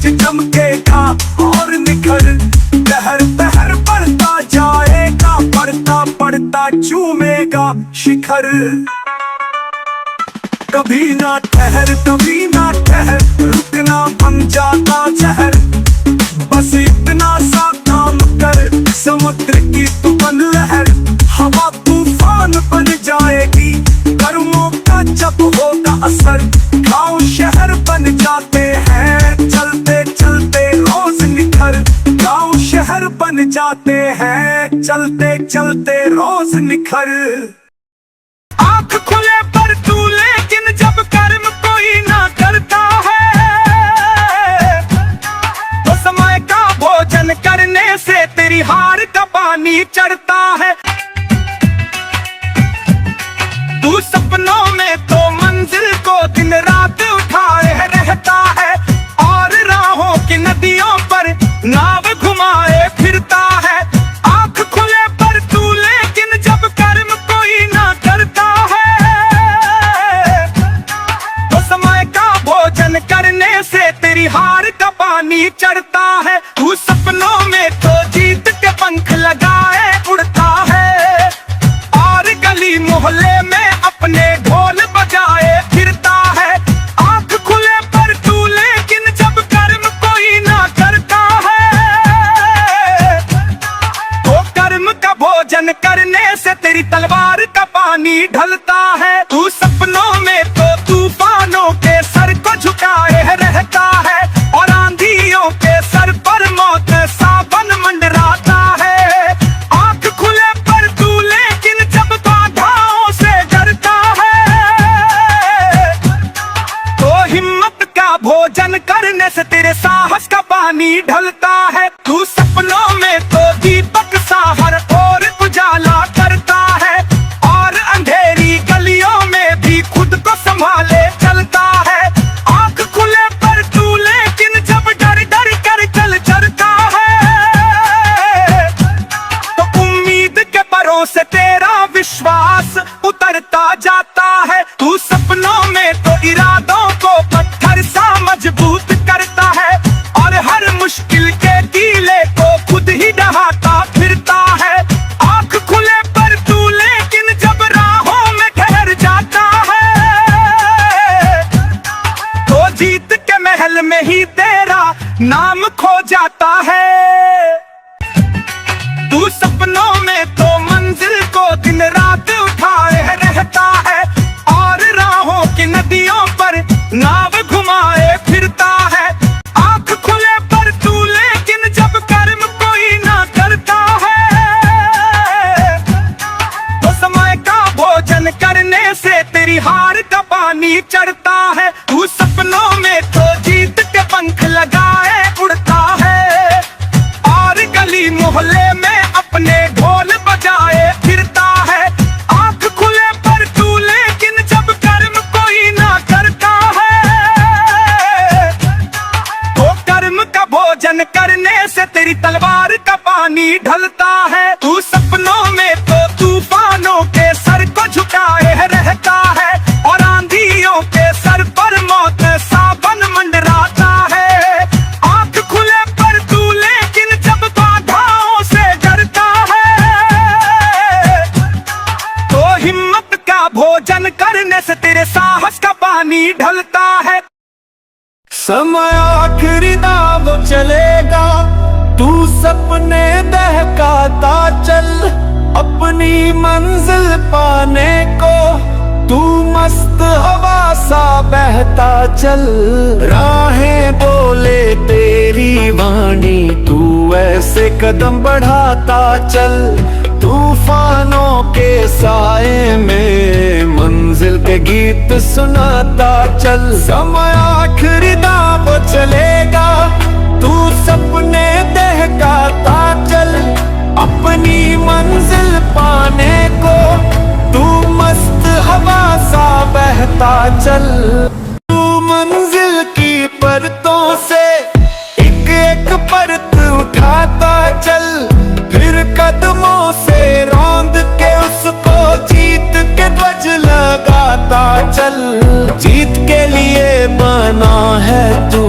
Speaker 5: चमकेगा और निखर लहर पहर बढ़ता जाएगा बढ़ता बढ़ता चूमेगा शिखर। कभी ना ठहर कभी ना ठहर रुकना बन जाता जहर। बस इतना सा काम कर समुद्र की तू बन लहर। हवा तूफान बन जाएगी कर्मों का जब होगा असर। गांव शहर बन जाते हैं चलते चलते रोज निखर। गांव शहर बन जाते हैं चलते चलते रोज निखर। आँख खुले पर तू लेकिन जब कर्म कोई ना करता है तो समय का भोजन करने से तेरी हार का पानी चढ़ता है। तू सपनों में तो मंजिल को दिन रात उठाए रहता है और राहों की नदियों पर नाव घुमाए फिरता है। आँख खुले पर तू लेकिन जब कर्म कोई ना करता है तो समय का भोजन करने से तेरी हार का पानी चढ़ता है। तू सपनों में तो जीत के पंख लगाए उड़ता है और गली मोहल्ले में अपने ढोल बजाए फिरता है। आँख खुले पर तू लेकिन जब कर्म कोई ना करता है तो कर्म का भोजन करने से तेरी तलवार का पानी ढलता है। तू सपनों में तो तूफानों के सर को झुकाए रहता है और आंधियों के सर पर मौत सावन मंडराता है। आँख खुले पर तू लेकिन जब बाधाओं से डरता है तो हिम्मत का भोजन करने से तेरे साहस का पानी ढलता है। तू सपनों में तो दीपक सा हर ओर उजाला करता है और अंधेरी गलियों में भी खुद को संभाले चलता है। आँख खुले पर तू लेकिन जब डर डर कर चल चलता है तो उम्मीद के परों से तेरा विश्वास उतरता जाता है। तू सपनों में तो इरादों को पत्थर सा मजबूत करता है और हर मुश्किल के कीले को खुद ही डहाता फिरता है। आँख खुले पर तू लेकिन जब राहों में ठहर जाता है तो जीत के महल में ही तेरा नाम खो जाता है। तू सपनों में तो मंजिल को दिन रात उठाए रहता है और राहों की नदियों पर नाव घुमाए फिरता है। आँख खुले पर तू लेकिन जब कर्म कोई ना करता है तो समय का भोजन करने से तेरी हार का पानी चढ़ता है। तू सपनों में तो जीत के पंख लगाए उड़ता है और गली मोहल्ले में अपने ढोल बजाए फिरता है। आँख खुले पर तू लेकिन जब कर्म कोई ना करता है तो कर्म का भोजन करने से तेरी तलवार का पानी ढलता है। तू सपनों में तो तूफान भोजन करने से तेरे साहस का पानी ढलता है। समय आखिरी दाव चलेगा, तू सपने बहकाता चल, अपनी मंजिल पाने को तू मस्त हवा सा बहता चल। राहें बोले तेरी वाणी, तू ऐसे कदम बढ़ाता चल, तूफानों के साए में मंजिल के गीत सुनाता चल। समय आखिरी दाव चलेगा, तू सपने दहकाता चल, अपनी मंजिल पाने को तू मस्त हवा सा बहता चल। तू मंजिल की परतों से एक एक परत उठाता चल, फिर कदमों से रौंद के उसको जीत के ध्वज लगाता चल। जीत के लिए बना है तू,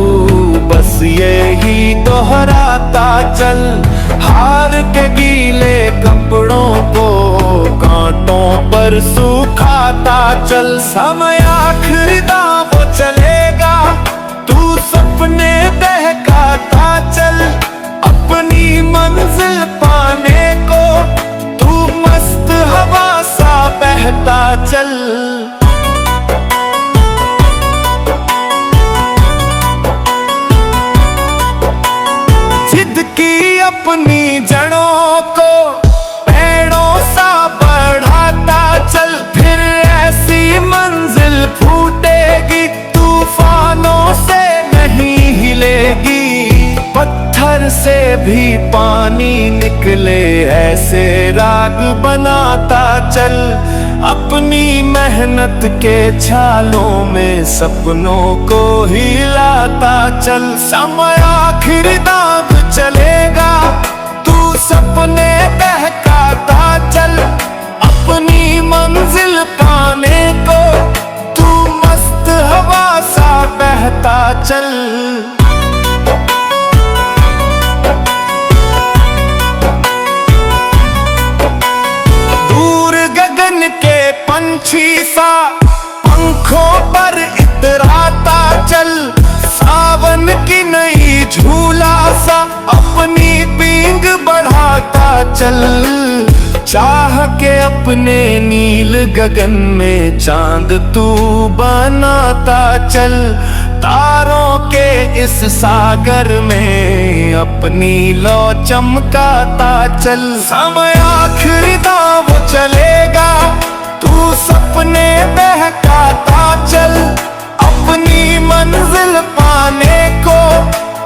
Speaker 5: बस यही दोहराता चल, हार के गीले कपड़ों को कांटों पर सुखाता चल। समय आखिरी दाव चलेगा, तू सपने बहकाता चल, अपनी मंजिल पाने को तू मस्त हवा सा बहता चल। जिद की अपनी जड़ों को पेड़ों सा बढ़ाता चल, फिर ऐसी मंजिल फूटेगी तूफानों से नहीं हिलेगी। पत्थर से भी पानी निकले ऐसे राग बनाता चल, अपनी मेहनत के छालों में सपनों को हिलाता चल। समय आखिरी दाव चलेगा, तू सपने बहकाता चल, अपनी मंजिल पाने को तू मस्त हवा सा बहता चल। दूर गगन के पंछी सा पंखों पर इतराता चल, सावन की नई झूला सा अपनी पींग बढ़ाता चल। चाह के अपने नील गगन में चांद तू बनाता चल, तारों के इस सागर में अपनी लौ चमकाता चल। समय आखिरी दाव चलेगा, तू सपने बहकाता चल, अपनी मंजिल पाने को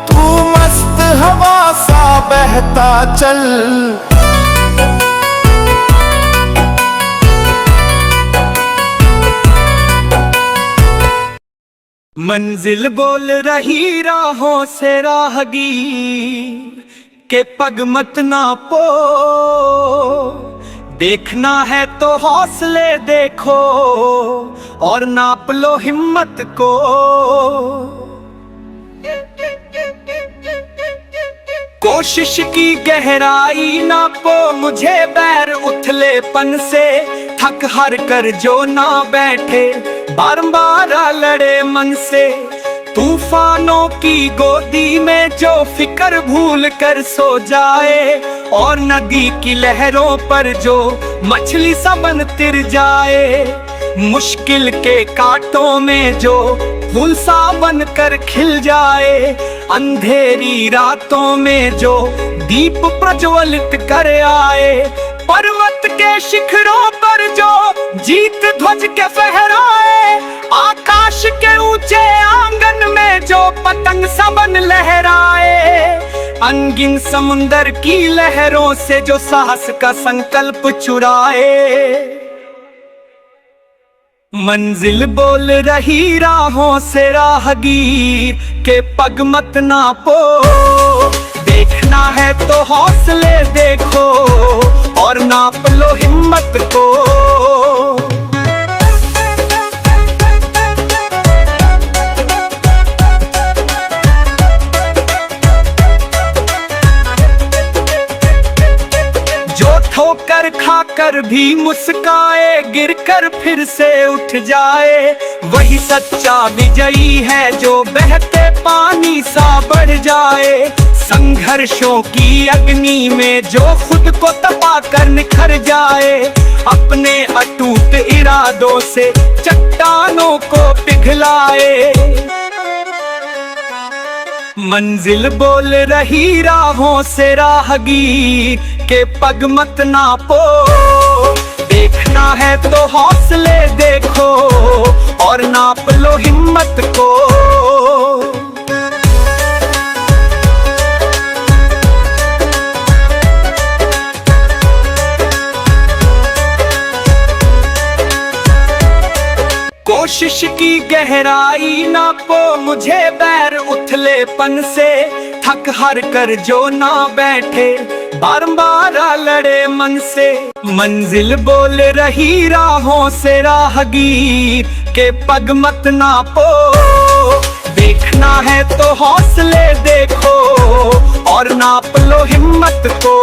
Speaker 5: तू मस्त हवा सा बहता चल। मंजिल बोल रही राहों से राहगीर के पग मत नापो, देखना है तो हौसले देखो और नाप लो हिम्मत को। कोशिश की गहराई नापो, मुझे बैर उथलेपन से थक हार कर जो ना बैठे, बारंबार लड़े मन से। तूफानों की गोदी में जो फिक्र भूल कर सो जाए, और नदी की लहरों पर जो मछली सा बन तिर जाए, मुश्किल के कांटों में जो फूल सा बन कर खिल जाए, अंधेरी रातों में जो दीप प्रज्वलित कर आए, पर्वत के शिखरों पर जो जीत ध्वज के फहराए, आकाश के ऊंचे आंगन में जो पतंग सा बन लहराए, अनगिन समुंदर की लहरों से जो साहस का संकल्प चुराए। मंजिल बोल रही राहों से राहगीर के पग मत नापो, देखना है तो हौसले देखो और नाप लो हिम्मत को। जो ठोकर खाकर पर भी मुस्काए, गिरकर फिर से उठ जाए। वही सच्चा विजयी है जो बहते पानी सा बढ़ जाए। संघर्षों की अग्नि में जो खुद को तपा कर निखर जाए। अपने अटूट इरादों से चट्टानों को पिघलाए। मंजिल बोल रही राहों से राहगीर के पग मत नापो। देखना है तो हौसले देखो और नाप लो हिम्मत को। कोशिश की गहराई नापो, मुझे बैर उथलेपन से। थक हार कर जो ना बैठे, बारंबार लड़े मन से। मंजिल बोल रही राहों से राहगीर के पग मत नापो। देखना है तो हौसले देखो और नाप लो हिम्मत को।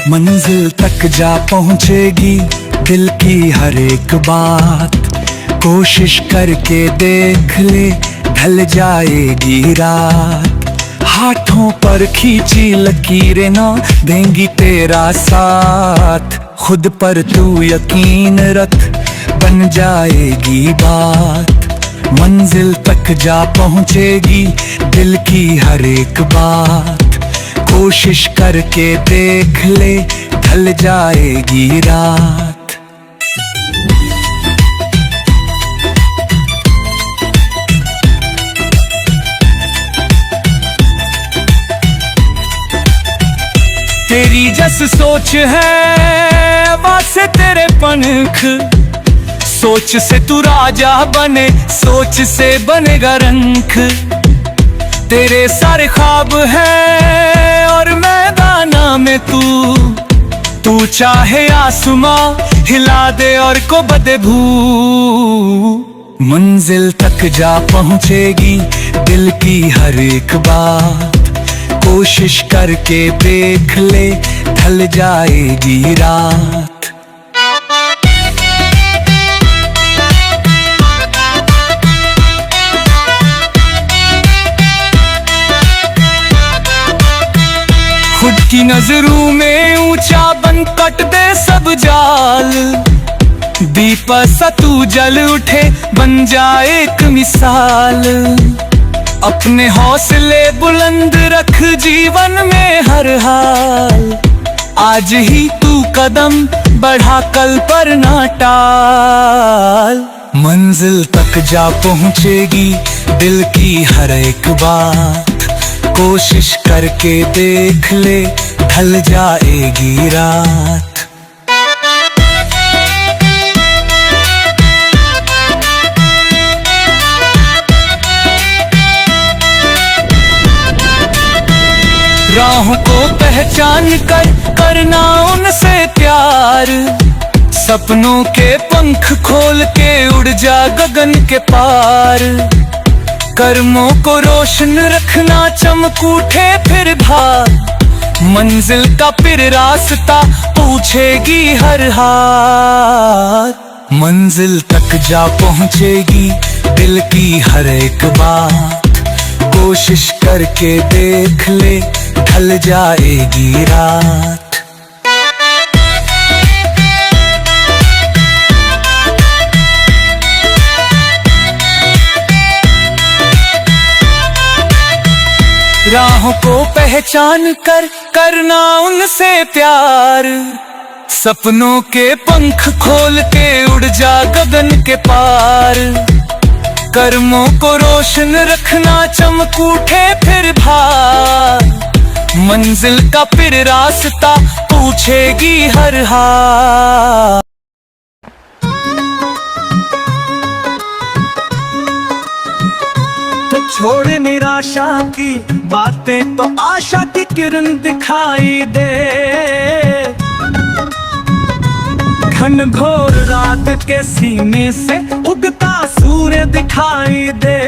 Speaker 10: मंजिल तक जा पहुंचेगी दिल की हर एक बात। कोशिश करके देख ले ढल जाएगी रात। हाथों पर खींची लकीरें ना देंगी तेरा साथ। खुद पर तू यकीन रख बन जाएगी बात। मंजिल तक जा पहुंचेगी दिल की हर एक बात। कोशिश करके देख ले ढल जाएगी रात।
Speaker 5: तेरी जस सोच है वासे तेरे पंख। सोच से तू राजा बने, सोच से बनेगा रंक। तेरे सारे ख्वाब हैं और मैदाना में तू चाहे आसमां हिला दे और को बदे भू।
Speaker 10: मंजिल तक जा पहुंचेगी दिल की हर एक बात। कोशिश करके देख ले ढल जाएगी रात।
Speaker 5: खुद की नजरों में ऊंचा बन कट दे सब जाल। दीपक सा तू जल उठे बन जाए एक मिसाल। अपने हौसले बुलंद रख जीवन में हर हाल। आज ही तू कदम बढ़ा कल पर ना टाल।
Speaker 10: मंजिल तक जा पहुंचेगी दिल की हर एक बात। कोशिश करके देख ले ढल जाएगी रात।
Speaker 5: राहों को पहचान कर करना उनसे प्यार। सपनों के पंख खोल के उड़ जा गगन के पार। कर्मों को रोशन रखना चमक उठे फिर भार। मंजिल का फिर रास्ता पूछेगी हर हार।
Speaker 10: मंजिल तक जा पहुंचेगी दिल की हर एक बात। कोशिश करके देख ले ढल जाएगी रात।
Speaker 5: राहों को पहचान कर करना उनसे प्यार। सपनों के पंख खोल के उड़ जा गगन के पार। कर्मों को रोशन रखना चमक उठे फिर भार। मंजिल का फिर रास्ता पूछेगी हर हाल। छोड़ निराशा की बातें तो आशा की किरण दिखाई दे। घनघोर रात के सीने से उगता सूर्य दिखाई दे,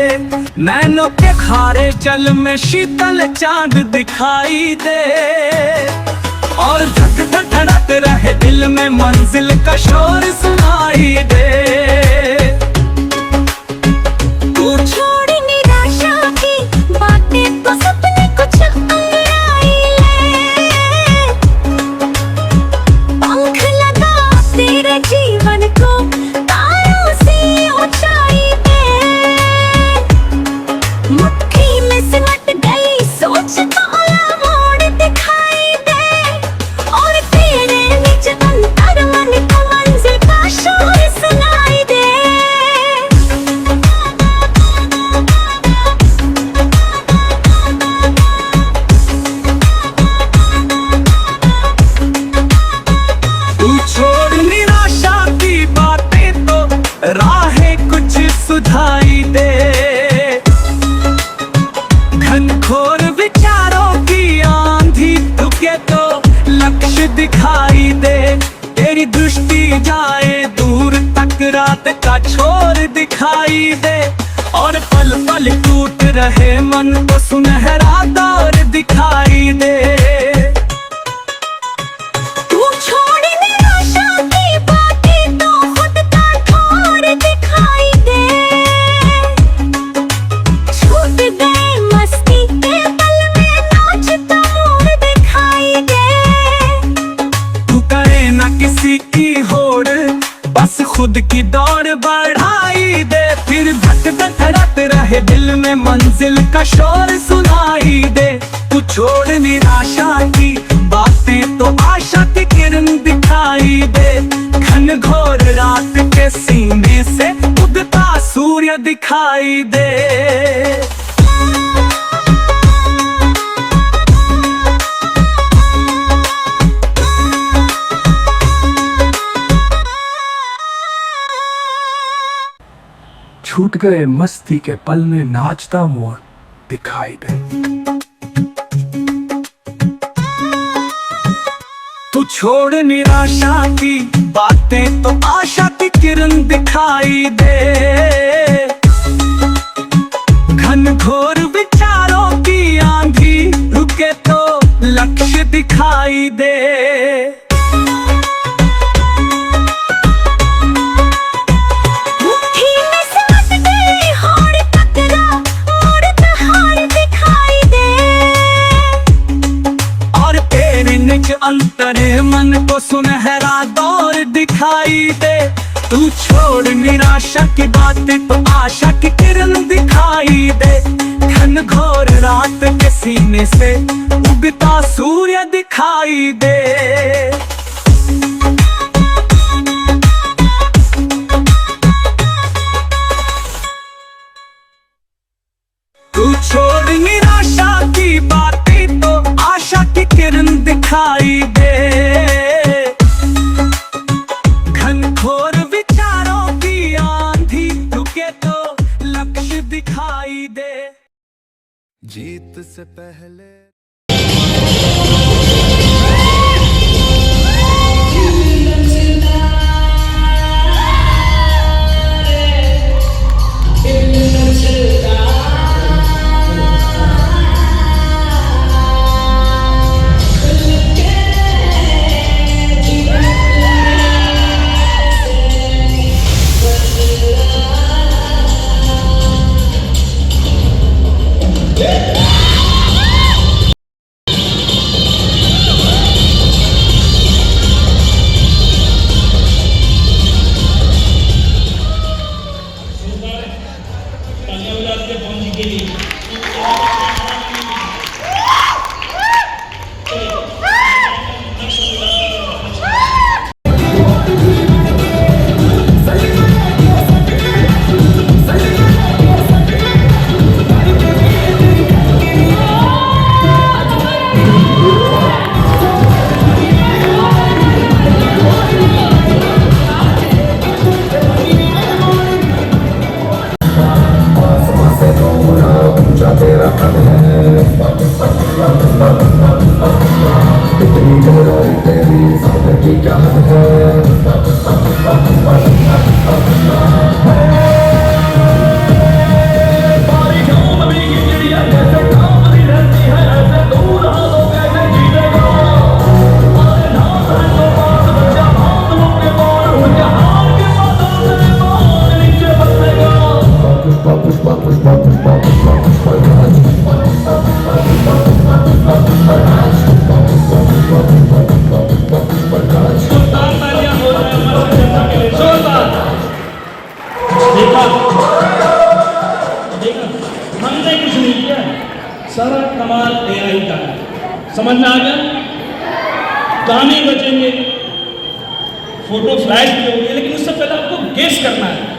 Speaker 5: नैनों के खारे जल में शीतल चांद दिखाई दे, और धक धक धड़क रहे दिल में मंजिल का शोर सुनाई दे।
Speaker 3: तू छोड़ निराशा की बातें तो सपने कुछ अंगड़ाई ले, पंख लगा तेरे जीवन को तारों से ऊंचाई दे, मुट्ठी में सिमट गई सोच तो अला मोड़ दिखाई दे, और तेरे निज अंतर मन को मंजिल का शोर सुनाई दे।
Speaker 5: तू छोड़ निराशा की बातें तो राहें कुछ सुझाई दे, घनघोर विचारों की आंधी तुके तो लक्ष्य दिखाई दे, तेरी दृष्टि जाए दूर तक रात का छोर दिखाई दे, और पल पल टूट रहे मन को सुनहरा दौर दिखाई दे।
Speaker 3: तू छोड़ निराशा की बातें तो खुद का ठोर दिखाई दे, छूट गए मस्ती के पल में नाचता मोर दिखाई दे।
Speaker 5: तू करे न किसी की होड़, बस खुद की दौड़ बढ़ाई दे, फिर धक धक धड़क रहे दिल में मंजिल का शोर सुनाई दे। तू छोड़ निराशा की बातें तो आशा की किरण दिखाई दे, घनघोर रात के सीने से उगता सूर्य दिखाई दे। छूट गए मस्ती के पल में नाचता मोर दिखाई दे। तू छोड़ निराशा की बातें तो आशा की किरण दिखाई दे, घनघोर विचारों की आंधी रुके तो लक्ष्य दिखाई दे। अंतरे मन को सुनहरा दौर दिखाई दे, तू छोड़ निराशा की बातें तो आशा की किरण दिखाई दे, घनघोर रात के सीने से उगता सूर्य दिखाई दे। तू छोड़ निराशा की बातें तो आशा की किरण दिखाई दे, घनघोर विचारों की आंधी रुके तो लक्ष्य दिखाई दे।
Speaker 10: जीत से पहले
Speaker 7: तेरी गहराई तेरी सादगी क्या है
Speaker 11: नहीं किया है, सारा कमाल AI का है। समझ में आ गया? गाने बजेंगे, फोटो फ्लैश भी होगी, लेकिन उससे पहले आपको गेस करना है